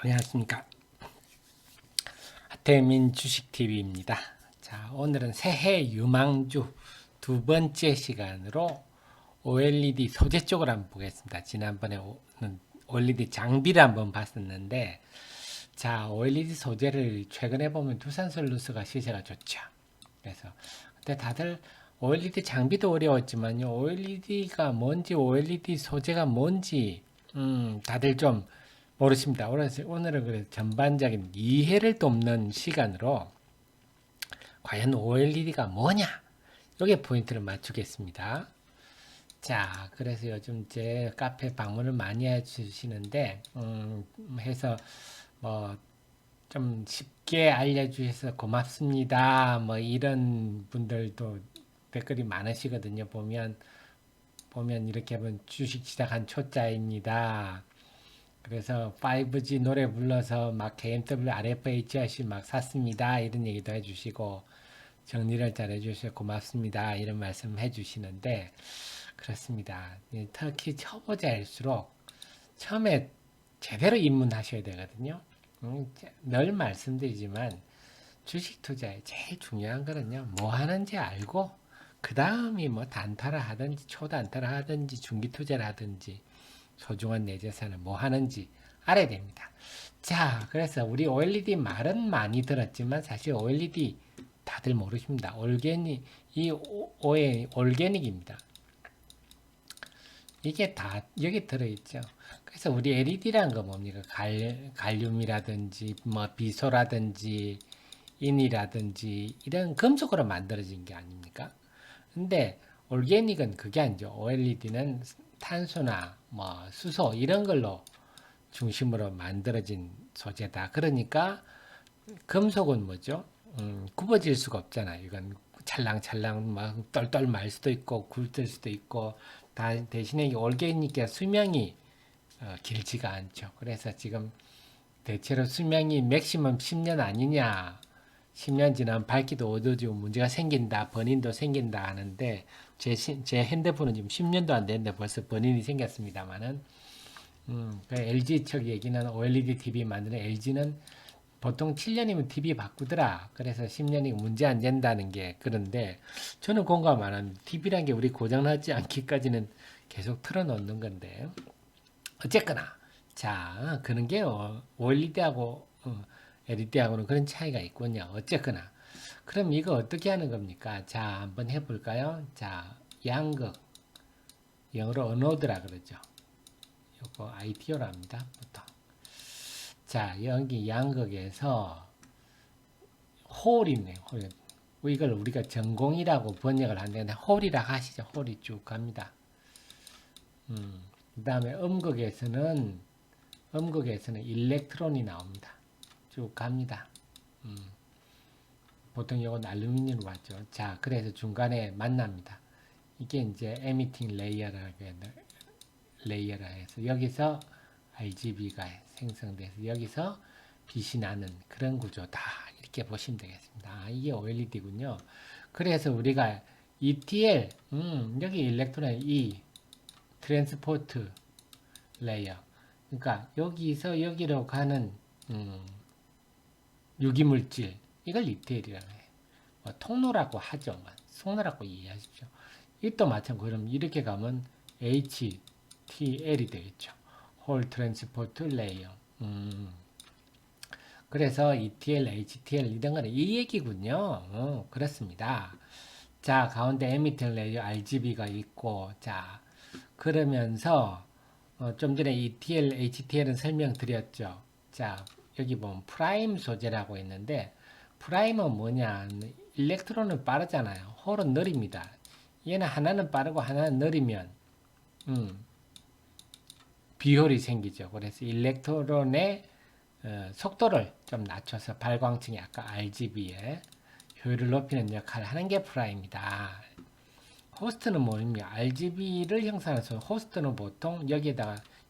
안녕하십니까. 하태민 주식TV입니다. 자, 오늘은 새해 유망주 두 번째 시간으로 OLED 소재 쪽을 한번 보겠습니다. 지난번에는 OLED 장비를 한번 봤었는데, 자, OLED 소재를 최근에 보면 두산솔루스가 시세가 좋죠. 그래서, 근데 다들 OLED 장비도 어려웠지만요, OLED가 뭔지, OLED 소재가 뭔지, 다들 좀 모르십니다. 오늘은 그래서 전반적인 이해를 돕는 시간으로 과연 OLED가 뭐냐? 여기에 포인트를 맞추겠습니다. 자, 그래서 요즘 제 카페 방문을 많이 해주시는데, 해서 뭐 좀 쉽게 알려주셔서 고맙습니다. 뭐 이런 분들도 댓글이 많으시거든요. 보면 이렇게 하면 주식 시작한 초짜입니다. 그래서 5G 노래 불러서 막 KMW RFHIC 막 샀습니다. 이런 얘기도 해주시고 정리를 잘 해주셔서 고맙습니다. 이런 말씀 해주시는데 그렇습니다. 특히 초보자일수록 처음에 제대로 입문하셔야 되거든요. 늘 말씀드리지만 주식 투자에 제일 중요한 거는요. 뭐 하는지 알고 그 다음이 뭐 단타를 하든지 초단타를 하든지 중기 투자를 하든지 소중한 내 재산을 뭐 하는지 알아야 됩니다. 자, 그래서 우리 OLED 말은 많이 들었지만 사실 OLED 다들 모르십니다. 올게닉입니다. 이게 다 여기 들어있죠. 그래서 우리 LED라는 거 뭡니까? 갈륨이라든지 뭐 비소라든지 인이라든지 이런 금속으로 만들어진 게 아닙니까? 근데 올게닉은 그게 아니죠. OLED는 탄소나 뭐 수소 이런 걸로 중심으로 만들어진 소재다. 그러니까 금속은 뭐죠? 굽어질 수가 없잖아요. 이건 찰랑찰랑 막 똘똘 말 수도 있고 굴들 수도 있고 대신에 이 올게닉의 수명이 길지가 않죠. 그래서 지금 대체로 수명이 맥시멈 10년 아니냐. 10년 지나면 밝기도 어두워지고 문제가 생긴다. 번인도 생긴다 하는데 제 핸드폰은 지금 10년도 안 됐는데 벌써 번인이 생겼습니다만은 그 LG 측 얘기는 OLED TV 만드는 LG는 보통 7년이면 TV 바꾸더라. 그래서 10년이 문제 안 된다는 게 그런데 저는 공감 안 합니다. TV란 게 우리 고장나지 않기까지는 계속 틀어놓는 건데 어쨌거나 자 그런 게 OLED하고 LED하고는 그런 차이가 있군요. 어쨌거나 그럼 이거 어떻게 하는 겁니까? 자 한번 해볼까요? 자 양극 영어로 어노드라 그러죠. 요거 ITO라 합니다. 보통. 자 여기 양극에서 홀이 있네요. 홀. 이걸 우리가 전공이라고 번역을 하는데 홀이라 하시죠. 홀이 쭉 갑니다. 그 다음에 음극에서는 일렉트론이 나옵니다. 쭉 갑니다. 보통 이건 알루미늄으로 봤죠. 자, 그래서 중간에 만납니다. 이게 이제 에미팅 레이어라 해서 여기서 RGB가 생성돼서 여기서 빛이 나는 그런 구조다. 이렇게 보시면 되겠습니다. 이게 OLED군요. 그래서 우리가 ETL, 여기 일렉트론 E, 트랜스포트 레이어. 그러니까 여기서 여기로 가는 유기물질 이걸 ETL이라고 해요. 뭐 통로라고 하죠. 통로라고 이해하십시오. 이또 마찬가지로 그럼 이렇게 가면 HTL이 되겠죠. 홀 트랜스포트 레이어. 그래서 ETL, HTL 이런 거는 이 얘기군요. 그렇습니다. 자, 가운데 에미팅 레이어 RGB가 있고 자, 그러면서 좀 전에 ETL, HTL은 설명드렸죠. 자, 여기 보면 프라임 소재라고 있는데 프라임은 뭐냐? 일렉트론은 빠르잖아요. 홀은 느립니다. 얘는 하나는 빠르고 하나는 느리면 비홀이 생기죠. 그래서 일렉트론의 속도를 좀 낮춰서 발광층이 아까 RGB의 효율을 높이는 역할을 하는 게 프라임이다. 호스트는 뭐입니까? RGB를 형성해서 호스트는 보통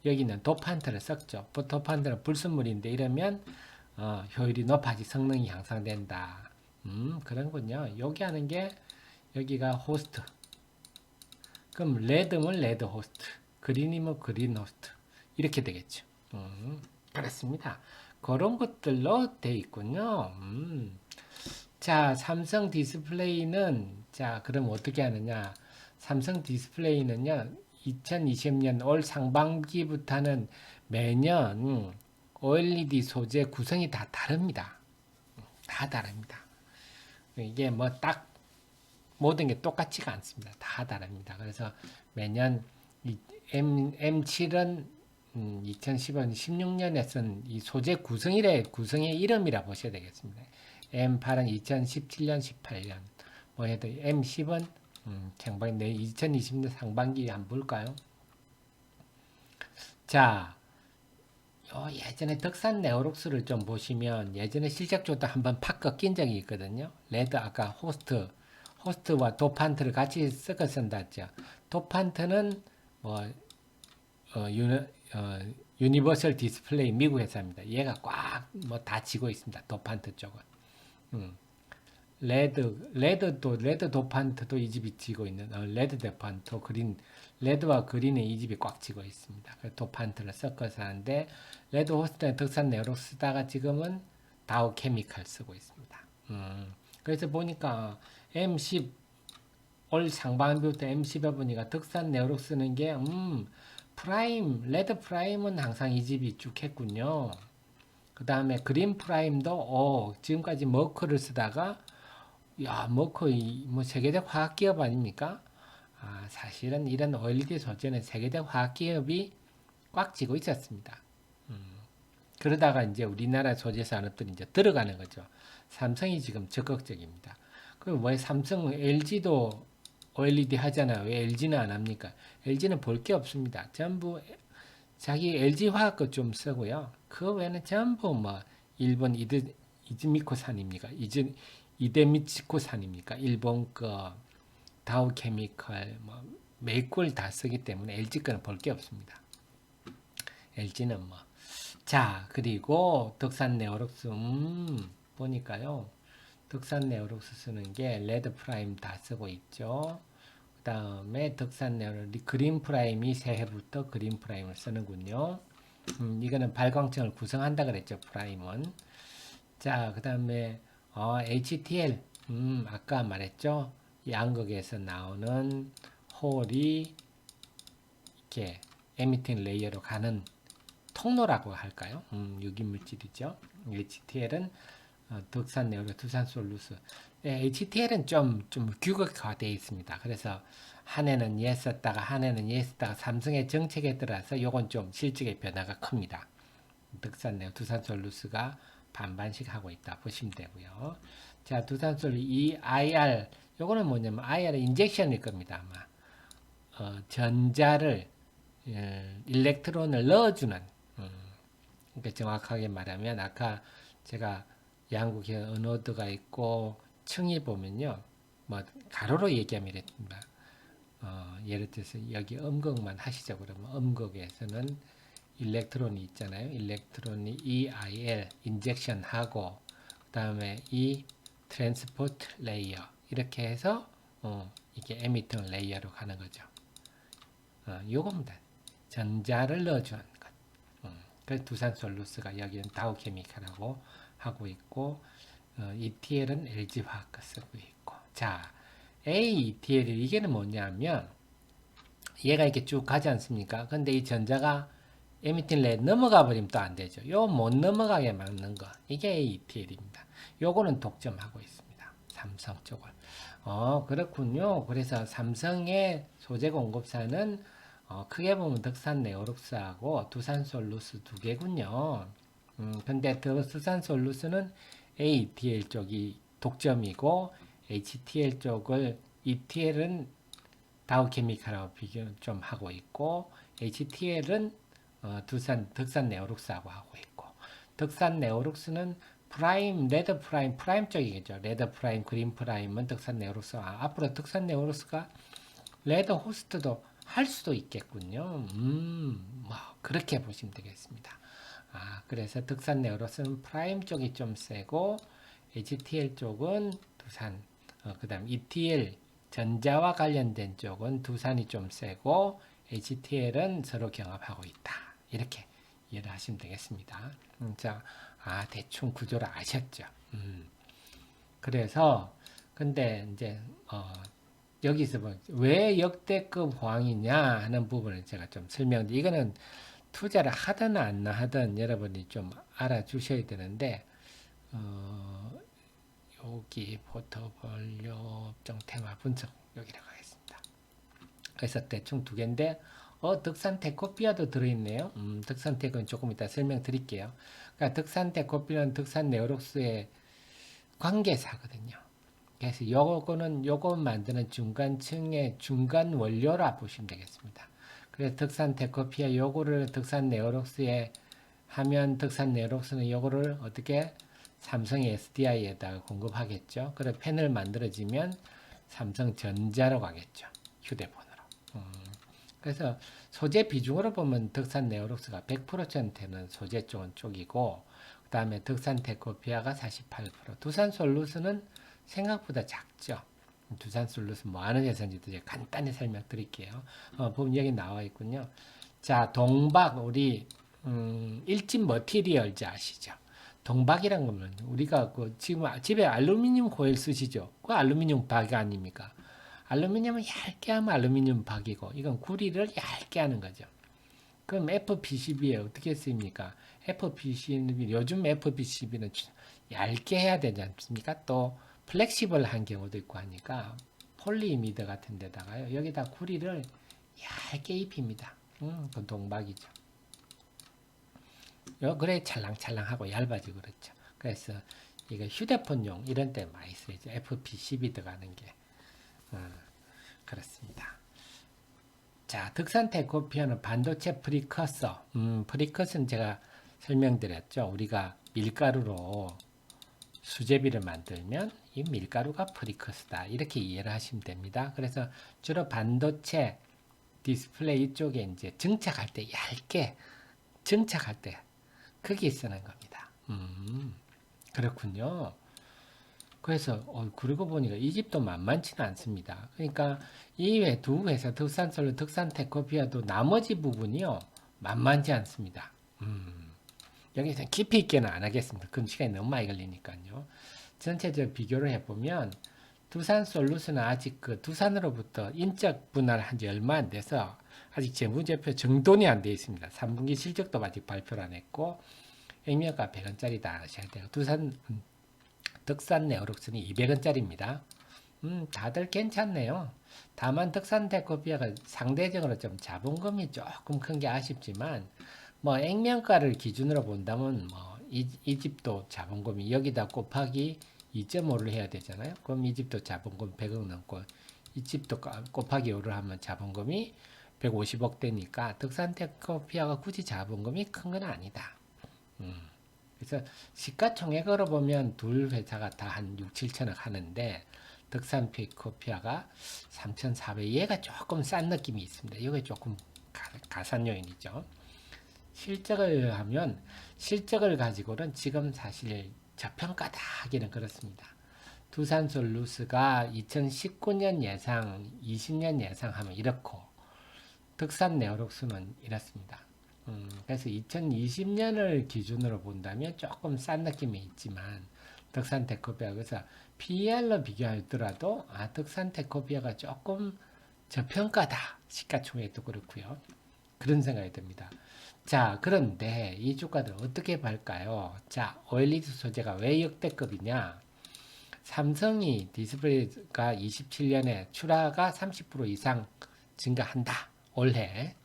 여기는 도판트를 섞죠. 도판트는 불순물인데 이러면 효율이 높아지 성능이 향상된다. 그런군요. 여기 하는 게 여기가 호스트. 그럼 레드면 레드 호스트, 그린이면 그린 호스트 이렇게 되겠죠. 그렇습니다. 그런 것들로 돼 있군요. 자, 삼성 디스플레이는, 자, 그럼 어떻게 하느냐? 삼성 디스플레이는요, 2020년 올 상반기부터는 매년 OLED 소재 구성이 다 다릅니다. 다 다릅니다. 이게 뭐 딱 모든 게 똑같지가 않습니다. 다 다릅니다. 그래서 매년 이 M7은 2015년, 16년에 이 소재 구성의 이름이라 보셔야 되겠습니다. M8은 2017년, 18년. 뭐 해도 M10은 상반기, 2020년 상반기 한번 볼까요? 자, 예전에 덕산 네오록스를 좀 보시면 예전에 실적조도 한번 팍 꺾인 적이 있거든요. 레드 아까 호스트와 도판트를 같이 섞어 쓴다 했죠. 도판트는 뭐 유니버설 디스플레이 미국 회사입니다. 얘가 꽉 뭐 다 지고 있습니다. 도판트 쪽은. 음. 레드 도판트도 이 집이 지고 있는 레드 도판트 레드와 그린의 이 집이 꽉 지고 있습니다. 도판트를 섞어서 하는데 레드 호스트에 덕산 네오록 쓰다가 지금은 다우 케미칼 쓰고 있습니다. 그래서 보니까 M10 올 상반기부터 M10에 보니까 덕산 네오록 쓰는 게 레드 프라임은 항상 이 집이 쭉 했군요. 그 다음에 그린 프라임도 지금까지 머커를 쓰다가 야, 머커 뭐 세계적 화학 기업 아닙니까? 사실은 이런 OLED 소재는 세계적 화학 기업이 꽉 쥐고 있었습니다. 그러다가 이제 우리나라 소재 산업들이 이제 들어가는 거죠. 삼성이 지금 적극적입니다. 왜 삼성, LG도 OLED 하잖아요. 왜 LG는 안 합니까? LG는 볼 게 없습니다. 전부 자기 LG 화학 거 좀 쓰고요. 그 외에는 전부 뭐 일본 이즈미코산입니까? 이데미치코산입니까? 일본 거 다우케미컬 뭐 매일 다 쓰기 때문에 LG 거는 볼 게 없습니다. LG는 뭐 자, 그리고 덕산 네오록스 보니까요. 덕산 네오록스 쓰는 게 레드 프라임 다 쓰고 있죠. 그 다음에 덕산 네오록스 그린 프라임이 새해부터 그린 프라임을 쓰는군요. 이거는 발광층을 구성한다 그랬죠. 프라임은. 자, 그 다음에 HTL 아까 말했죠. 양극에서 나오는 홀이 이렇게 에미팅 레이어로 가는 통로라고 할까요? 유기물질이죠. HTL은 덕산 네오로 두산 솔루스. HTL은 좀 규격화되어 있습니다. 그래서 한 해는 얘 썼다가 한 해는 얘 썼다가 삼성의 정책에 따라서 요건 좀 실적의 변화가 큽니다. 덕산 네오 두산 솔루스가 반반씩 하고 있다 보시면 되고요. 자, 두산 솔루스 이 IR 요거는 뭐냐면 IR 인젝션일 겁니다. 아마 전자를 일렉트론을 넣어주는 그러니까 정확하게 말하면 아까 제가 양국의 은호드가 있고 층이 보면요. 뭐 가로로 얘기하면 이랬습니다. 예를 들어서 여기 음극만 하시죠. 그러면 음극에서는 일렉트론이 있잖아요. 일렉트론이 EIL 인젝션 하고 그다음에 이 트랜스포트 레이어 이렇게 해서 이게 에미터 레이어로 가는 거죠. 요겁니다. 전자를 넣어주는 것. 그래서 두산 솔루스가 여기는 다우케미칼하고 하고 있고 ETL은 LG화학과 쓰고 있고 자 AETL 이게는 뭐냐면 얘가 이렇게 쭉 가지 않습니까? 근데 이 전자가 에미팅 레이어 넘어가 버리면 또 안 되죠. 요 못 넘어가게 막는 거 이게 AETL입니다. 요거는 독점하고 있습니다. 삼성 쪽을. 그렇군요. 그래서 삼성의 소재 공급사는 크게 보면 덕산 네오록스하고 두산 솔루스 두 개군요. 근데 두산 솔루스는 ATL 쪽이 독점이고 HTL 쪽을 ETL은 다우케미칼하고 비교 좀 하고 있고 HTL은 덕산 네오록스하고 하고 있고 덕산 네오록스는 레드 프라임 쪽이겠죠. 레드 프라임, 그린 프라임은 덕산 네오록스. 앞으로 덕산 네오록스가 레드 호스트도 할 수도 있겠군요. 뭐 그렇게 보시면 되겠습니다. 그래서 덕산 네오록스는 프라임 쪽이 좀 세고 HTL 쪽은 두산, 그다음 ETL 전자와 관련된 쪽은 두산이 좀 세고 HTL은 서로 경합하고 있다. 이렇게 이해를 하시면 되겠습니다. 자, 대충 구조를 아셨죠? 그래서 근데 이제 여기서 왜 역대급 호황이냐 하는 부분을 제가 좀 설명드릴게요. 이거는 투자를 하든 안 하든 여러분이 좀 알아주셔야 되는데 여기 포트폴리오 업종 테마 분석 여기라고 하겠습니다. 그래서 대충 두 개인데 득산테코피아도 들어있네요. 득산테크는 조금 이따 설명드릴게요. 그러니까 득산테코피아는 득산네오록스의 관계사거든요. 그래서 요거 만드는 중간층의 중간 원료라 보시면 되겠습니다. 그래서 득산테코피아 요거를 득산네오록스에 하면 득산네오록스는 요거를 어떻게 삼성 SDI에다가 공급하겠죠. 그래서 펜을 만들어지면 삼성전자로 가겠죠. 휴대폰으로. 그래서 소재 비중으로 보면 득산네오록스가 100% 되는 소재 쪽이고 그 다음에 득산테코피아가 48%, 두산솔루션은 생각보다 작죠. 두산솔루션 뭐 하는 회사인지도 이제 간단히 설명드릴게요. 보면 여기 나와 있군요. 자, 동박 우리 일진 머티리얼즈 아시죠? 동박이란 거는 우리가 지금 집에 알루미늄 호일 쓰시죠? 그 알루미늄 박 아닙니까? 알루미늄은 얇게 하면 알루미늄 박이고 이건 구리를 얇게 하는 거죠. 그럼 FPCB에 어떻게 쓰입니까? FPCB 요즘 FPCB는 얇게 해야 되지 않습니까? 또 플렉시블한 경우도 있고 하니까 폴리미드 같은 데다가요. 여기다 구리를 얇게 입힙니다. 그 동박이죠. 그래 찰랑찰랑하고 얇아지고 그렇죠. 그래서 이거 휴대폰용 이런 데 많이 쓰이죠. FPCB 들어가는 게. 그렇습니다. 자, 득산테코피아는 반도체 프리커서. 프리커서는 제가 설명드렸죠. 우리가 밀가루로 수제비를 만들면 이 밀가루가 프리커스다. 이렇게 이해를 하시면 됩니다. 그래서 주로 반도체 디스플레이 쪽에 이제 증착할 때 얇게 증착할 때 크게 쓰는 겁니다. 그렇군요. 그래서 그러고 보니까 이 집도 만만치는 않습니다. 그러니까 이 두 회사 득산솔루, 득산테코피아도 나머지 부분이요 만만치 않습니다. 여기서 깊이 있게는 안 하겠습니다. 그럼 시간이 너무 많이 걸리니까요. 전체적 비교를 해보면 두산솔루션은 아직 두산으로부터 인적 분할을 한 지 얼마 안 돼서 아직 재무제표 정돈이 안 되어 있습니다. 3분기 실적도 아직 발표를 안 했고 액면가 100원짜리다 하셔야 돼요. 득산네오록스는 200원짜리입니다. 다들 괜찮네요. 다만 득산테코피아가 상대적으로 좀 자본금이 조금 큰 게 아쉽지만 뭐 액면가를 기준으로 본다면 뭐 이 집도 자본금이 여기다 곱하기 2.5를 해야 되잖아요. 그럼 이 집도 자본금 100억 넘고 이 집도 곱하기 5를 하면 자본금이 150억 되니까 득산테코피아가 굳이 자본금이 큰 건 아니다. 그래서 시가총액으로 보면 둘 회사가 다 한 6, 7천억 하는데 득산테코피아가 3,400, 얘가 조금 싼 느낌이 있습니다. 이게 조금 가산 요인이죠. 실적을 하면 실적을 가지고는 지금 사실 저평가다 하기는 그렇습니다. 두산솔루스가 2019년 예상, 20년 예상하면 이렇고 득산네오록스는 이렇습니다. 그래서 2020년을 기준으로 본다면 조금 싼 느낌이 있지만 득산테코피아 그래서 PER로 비교하더라도 득산테코피아가 조금 저평가다. 시가총액도 그렇고요. 그런 생각이 듭니다. 자, 그런데 이 주가들 어떻게 볼까요? 자, OLED 소재가 왜 역대급이냐? 삼성이 디스플레이가 27년에 출하가 30% 이상 증가한다. 올해.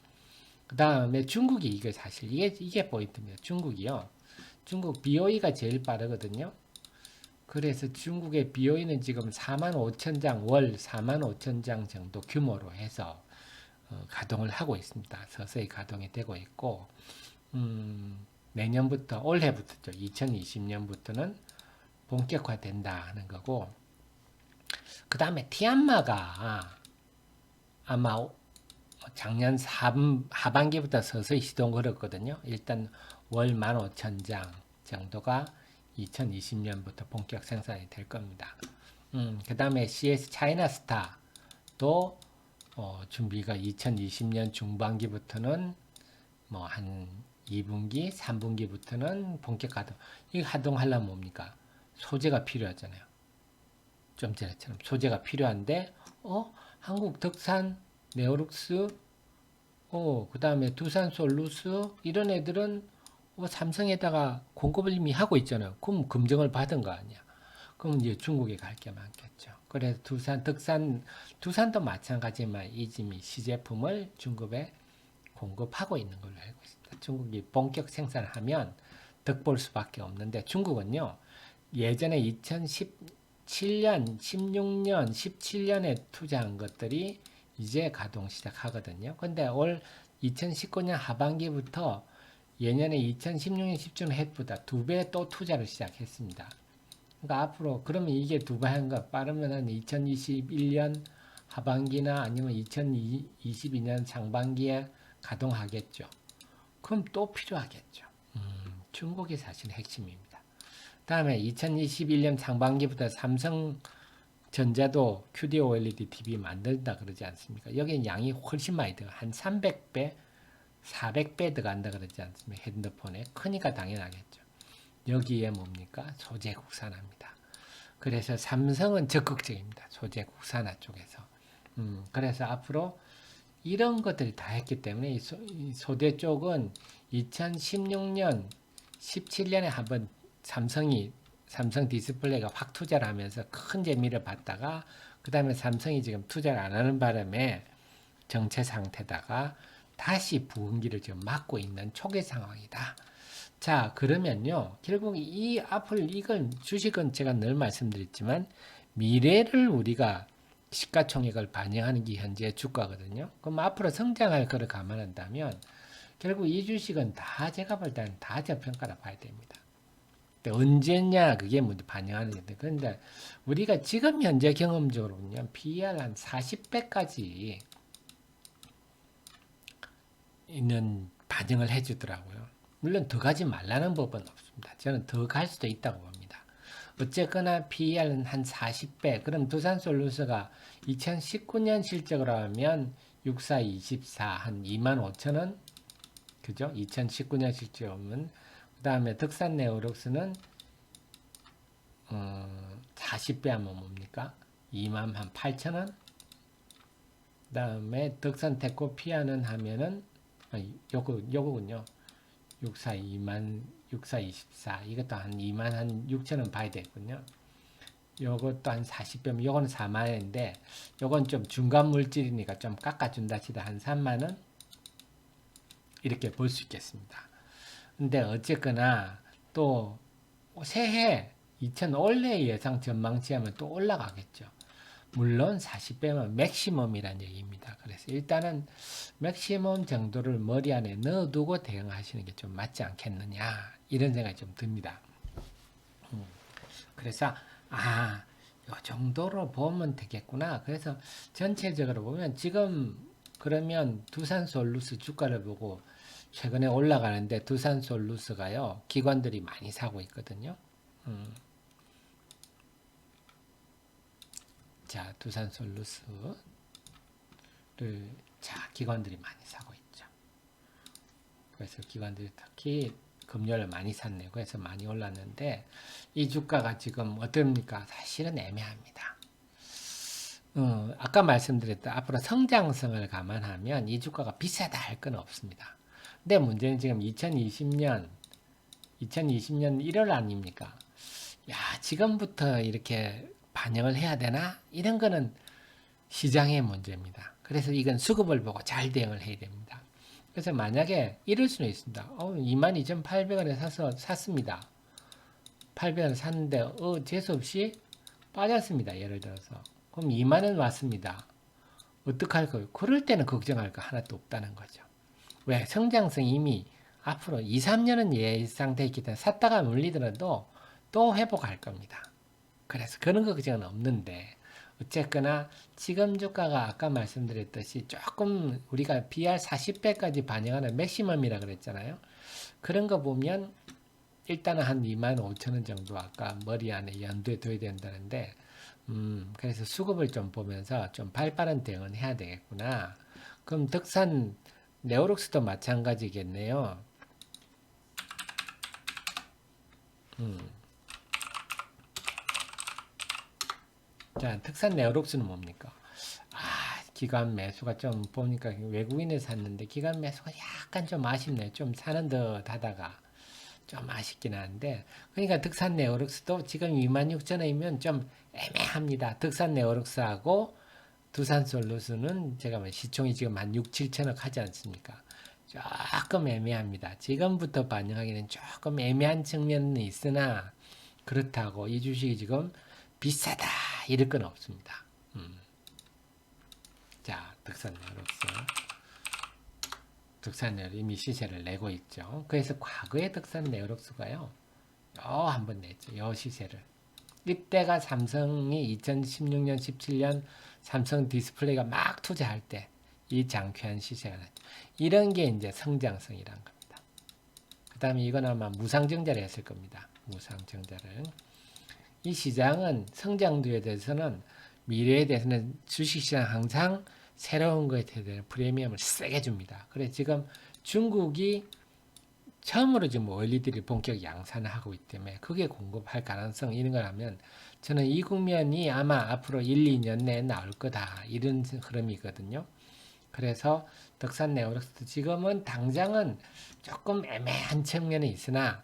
그 다음에 중국이 이게 사실 이게 포인트입니다. 중국이요. 중국 BOE가 제일 빠르거든요. 그래서 중국의 BOE는 지금 45,000장 월 45,000장 정도 규모로 해서 가동을 하고 있습니다. 서서히 가동이 되고 있고 내년부터 올해부터죠. 2020년부터는 본격화된다 하는 거고 그 다음에 티안마가 아마 작년 하반기부터 서서히 시동 걸었거든요. 일단 월 15,000장 정도가 2020년부터 본격 생산이 될 겁니다. 그 다음에 CS 차이나스타도 준비가 2020년 중반기부터는 뭐 한 2분기, 3분기부터는 본격 가동. 이 가동하려면 뭡니까? 소재가 필요하잖아요. 좀 전에처럼 소재가 필요한데, 한국 덕산, 네오룩스, 그 다음에 두산 솔루스, 이런 애들은 삼성에다가 공급을 이미 하고 있잖아요. 그럼 검증을 받은 거 아니야. 그럼 이제 중국에 갈 게 많겠죠. 그래서 두산도 마찬가지지만 이미 시제품을 중국에 공급하고 있는 걸로 알고 있습니다. 중국이 본격 생산을 하면 덕볼 수밖에 없는데 중국은요, 예전에 2017년, 16년, 17년에 투자한 것들이 이제 가동 시작하거든요. 근데 올 2019년 하반기부터 예년에 2016년 17년 해보다 2배 또 투자를 시작했습니다. 그러니까 앞으로 그러면 이게 2배 한 거 빠르면 2021년 하반기나 아니면 2022년 상반기에 가동하겠죠. 그럼 또 필요하겠죠. 중국이 사실 핵심입니다. 다음에 2021년 상반기부터 삼성전자도 QD OLED TV 만든다 그러지 않습니까? 여기는 양이 훨씬 많이 들어가. 한 300배, 400배 들어간다 그러지 않습니까? 핸드폰에. 크니까 당연하겠죠. 여기에 뭡니까? 소재 국산화입니다. 그래서 삼성은 적극적입니다. 소재 국산화 쪽에서. 그래서 앞으로 이런 것들이 다 했기 때문에 이 소재 쪽은 2016년, 17년에 한번 삼성 디스플레이가 확 투자를 하면서 큰 재미를 봤다가 그 다음에 삼성이 지금 투자를 안 하는 바람에 정체 상태다가 다시 부흥기를 지금 맞고 있는 초기 상황이다. 자, 그러면요. 결국 이 앞을 이건 주식은 제가 늘 말씀드렸지만 미래를 우리가 시가총액을 반영하는 게 현재 주가거든요. 그럼 앞으로 성장할 거를 감안한다면 결국 이 주식은 다 제가 볼 때는 다 저평가라 봐야 됩니다. 근데 언제냐 그게 문제 반영하는 건데 그런데 우리가 지금 현재 경험적으로는요. PER 한 40배까지 있는 반영을 해주더라고요. 물론 더 가지 말라는 법은 없습니다. 저는 더 갈 수도 있다고 봅니다. 어쨌거나 PER은 한 40배. 그럼 두산솔루스가 2019년 실적으로 하면 6424, 한 25,000원? 그죠? 2019년 실적이면. 그 다음에 덕산네오룩스는 40배 하면 뭡니까? 28,000원? 그 다음에 덕산테코피아는 하면은, 요거군요. 6424 이것도 한 2만 한 6천원 봐야 되겠군요. 요것도 한 40배면 요거는 4만원인데 요건 좀 중간 물질이니까 좀 깎아준다 치다 한 3만원 이렇게 볼 수 있겠습니다. 근데 어쨌거나 또 새해 2000 올해 예상 전망치 하면 또 올라가겠죠. 물론 40배면 맥시멈이란 얘기입니다. 그래서 일단은 맥시멈 정도를 머리 안에 넣어두고 대응하시는 게 좀 맞지 않겠느냐 이런 생각이 좀 듭니다. 그래서 요 정도로 보면 되겠구나. 그래서 전체적으로 보면 지금 그러면 두산솔루스 주가를 보고 최근에 올라가는데 두산솔루스가요 기관들이 많이 사고 있거든요. 자, 두산솔루스를 기관들이 많이 사고 있죠. 그래서 기관들이 특히 금요일 많이 샀네요. 그래서 많이 올랐는데 이 주가가 지금 어떻습니까? 사실은 애매합니다. 아까 말씀드렸던 앞으로 성장성을 감안하면 이 주가가 비싸다 할 건 없습니다. 근데 문제는 지금 2020년 1월 아닙니까? 야, 지금부터 이렇게 반영을 해야 되나? 이런 거는 시장의 문제입니다. 그래서 이건 수급을 보고 잘 대응을 해야 됩니다. 그래서 만약에 이럴 수는 있습니다. 22,800원에 샀습니다. 800원에 샀는데 재수없이 빠졌습니다. 예를 들어서. 그럼 2만원 왔습니다. 어떡할 거예요? 그럴 때는 걱정할 거 하나도 없다는 거죠. 왜? 성장성이 이미 앞으로 2, 3년은 예상되어 있기 때문에 샀다가 물리더라도 또 회복할 겁니다. 그래서 그런 걱정은 없는데 어쨌거나 지금 주가가 아까 말씀드렸듯이 조금 우리가 BR 40배까지 반영하는 맥시멈이라 그랬잖아요. 그런 거 보면 일단은 한 25,000원 정도 아까 머리 안에 연두에 둬야 된다는데 그래서 수급을 좀 보면서 좀 발빠른 대응을 해야 되겠구나. 그럼 덕산 네오룩스도 마찬가지겠네요. 자, 특산 네오록스는 뭡니까? 기관 매수가 좀 보니까 외국인에 샀는데 기관 매수가 약간 좀 아쉽네요. 좀 사는 듯 하다가 좀 아쉽긴 한데, 그러니까 특산 네오록스도 지금 26,000원이면 좀 애매합니다. 특산 네오록스하고 두산 솔루스는 제가 시총이 지금 한 6, 7천억 하지 않습니까? 조금 애매합니다. 지금부터 반영하기는 조금 애매한 측면은 있으나, 그렇다고 이 주식이 지금 비싸다 이럴 건 없습니다. 자, 득산 네오록스 이미 시세를 내고 있죠. 그래서 과거의 득산 네오록스가요, 한번 냈죠. 요 시세를. 이때가 삼성이 2016년, 17년 삼성 디스플레이가 막 투자할 때 이 장쾌한 시세가 났죠. 이런 게 이제 성장성이란 겁니다. 그 다음에 이건 아마 무상증자를 했을 겁니다. 무상증자를. 이 시장은 성장도에 대해서는, 미래에 대해서는 주식시장 항상 새로운 것에 대한 프리미엄을 세게 줍니다. 그래서 지금 중국이 처음으로 지금 OLED를 본격 양산을 하고 있기 때문에 그게 공급할 가능성 이런 걸 하면, 저는 이 국면이 아마 앞으로 1, 2년 내에 나올 거다 이런 흐름이거든요. 그래서 덕산 네오록스도 지금은 당장은 조금 애매한 측면이 있으나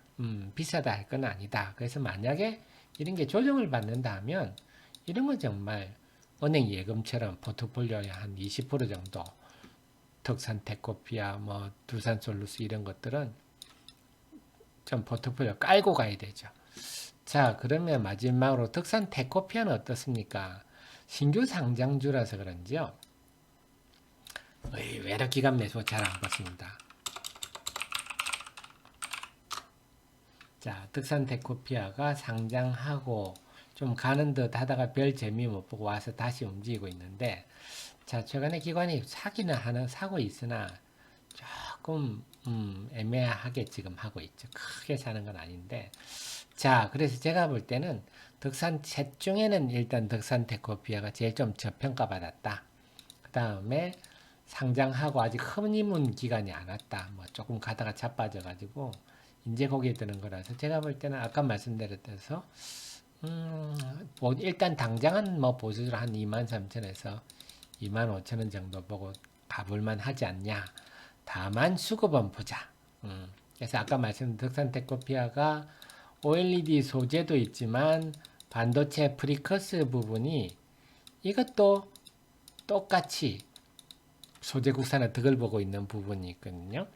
비싸다 할 건 아니다. 그래서 만약에 이런 게 조정을 받는다 하면 이런 건 정말 은행 예금처럼 포트폴리오의 한 20% 정도, 덕산 테코피아, 뭐 두산 솔루스 이런 것들은 좀 포트폴리오 깔고 가야 되죠. 자, 그러면 마지막으로 덕산 테코피아는 어떻습니까? 신규 상장주라서 그런지요, 외력 기관 매수 잘 안 봤습니다. 자, 덕산 테코피아가 상장하고 좀 가는 듯 하다가 별 재미 못 보고 와서 다시 움직이고 있는데, 자, 최근에 기관이 사기는 사고 있으나 조금 애매하게 지금 하고 있죠. 크게 사는 건 아닌데, 자, 그래서 제가 볼 때는 덕산 셋 중에는 일단 덕산 테코피아가 제일 좀 저평가 받았다. 그 다음에 상장하고 아직 흐리문 기간이 안 왔다. 뭐 조금 가다가 자빠져가지고 이제 거기에 드는 거라서, 제가 볼 때는 아까 말씀드렸듯이 뭐 일단 당장은 뭐 보수적으로 한 23,000원에서 25,000원 정도 보고 가볼만 하지 않냐. 다만 수급은 보자. 그래서 아까 말씀드린 덕산테크피아가 OLED 소재도 있지만 반도체 프리커스 부분이 이것도 똑같이 소재 국산의 득을 보고 있는 부분이 있거든요.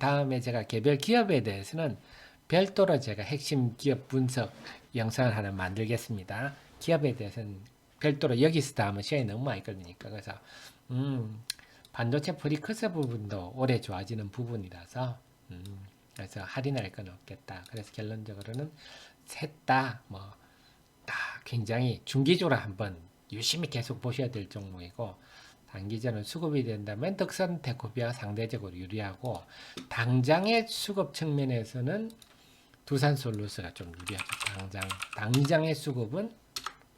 다음에 제가 개별 기업에 대해서는 별도로 제가 핵심 기업 분석 영상을 하나 만들겠습니다. 기업에 대해서는 별도로 여기서 다 하면 시간이 너무 많이 걸리니까. 그래서 반도체 프리커서 부분도 올해 좋아지는 부분이라서 그래서 할인할 건 없겠다. 그래서 결론적으로는 셋 다 뭐 다 굉장히 중기적으로 한번 유심히 계속 보셔야 될 종목이고, 단기적으로 수급이 된다면 덕산 테코피아가 상대적으로 유리하고, 당장의 수급 측면에서는 두산 솔루스가 좀 유리하죠. 당장의 수급은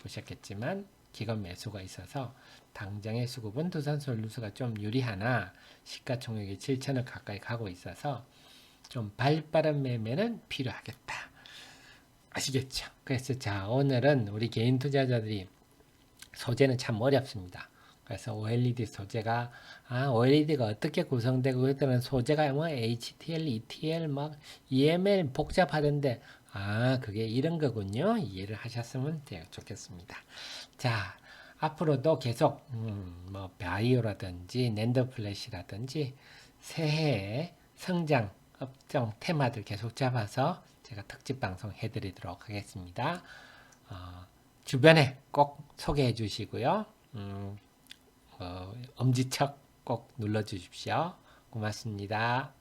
보셨겠지만 기관 매수가 있어서 당장의 수급은 두산 솔루스가 좀 유리하나, 시가총액이 7천억 가까이 가고 있어서 좀 발빠른 매매는 필요하겠다. 아시겠죠? 그래서 자, 오늘은 우리 개인 투자자들이 소재는 참 어렵습니다. 그래서 OLED 소재가 OLED가 어떻게 구성되고, 그때는 소재가 뭐 HTL, ETL, 막 EML 복잡하던데, 그게 이런 거군요. 이해를 하셨으면 좋겠습니다. 자, 앞으로도 계속 뭐 바이오라든지 낸더 플래시라든지 새해의 성장 업종 테마들 계속 잡아서 제가 특집 방송 해드리도록 하겠습니다. 주변에 꼭 소개해 주시고요. 엄지척 꼭 눌러 주십시오. 고맙습니다.